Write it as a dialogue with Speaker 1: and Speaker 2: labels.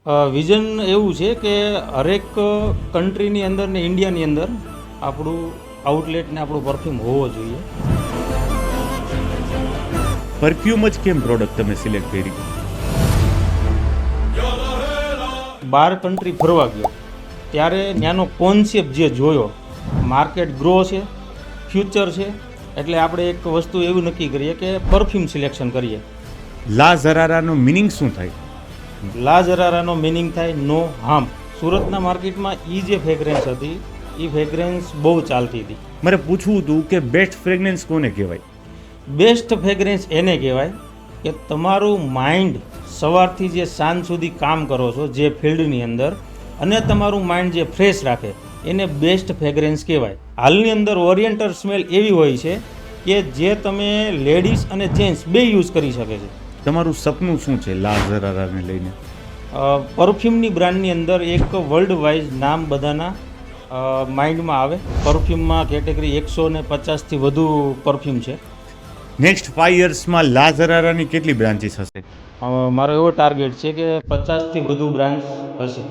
Speaker 1: Vision એવું છે કે હરેક કન્ટ્રીની અંદર ને ઇન્ડિયાની અંદર આપણું આઉટલેટ ને આપણું પરફ્યુમ હોવો જોઈએ.
Speaker 2: પરફ્યુમ જ કેમ પ્રોડક્ટ તમે સિલેક્ટ કરી?
Speaker 1: 12 કન્ટ્રી ફરવા ગયો ત્યારે ત્યાંનો કોન્સેપ્ટ જે જોયો, માર્કેટ ગ્રો છે, ફ્યુચર છે, એટલે આપણે એક વસ્તુ એવું નક્કી કરીએ કે પરફ્યુમ સિલેક્શન કરીએ.
Speaker 2: લા ઝરારાનો મિનિંગ શું થાય?
Speaker 1: લા ઝરારાનો મિનિંગ થાય નો હાર્મ. સુરતના માર્કેટમાં જે ફ્રેગ્રન્સ હતી એ ફ્રેગ્રન્સ બહુ ચાલતી હતી.
Speaker 2: મારે પૂછવું હતું કે બેસ્ટ ફ્રેગ્રન્સ કોને કહેવાય?
Speaker 1: બેસ્ટ ફ્રેગ્રન્સ એને કહેવાય કે તમારું માઇન્ડ સવારથી જે સાંજ સુધી કામ કરો છો જે ફિલ્ડની અંદર, અને તમારું માઇન્ડ જે ફ્રેશ રાખે એને બેસ્ટ ફ્રેગ્રન્સ કહેવાય. હાલની અંદર ઓરિએન્ટલ સ્મેલ એવી હોય છે કે જે તમે લેડીઝ અને જેન્ટ્સ બે યુઝ કરી શકે છે.
Speaker 2: તમારું સપનું શું છે લા ઝરારાને લઈને?
Speaker 1: પરફ્યુમની બ્રાન્ડની અંદર એક વર્લ્ડ વાઇઝ નામ બધાના માઇન્ડમાં આવે. પરફ્યુમમાં કેટેગરી 150થી વધુ પરફ્યુમ છે.
Speaker 2: નેક્સ્ટ 5 યર્સમાં લા ઝરારાની કેટલી બ્રાન્ચીસ હશે?
Speaker 1: મારો એવો ટાર્ગેટ છે કે 50થી વધુ બ્રાન્ચ હશે.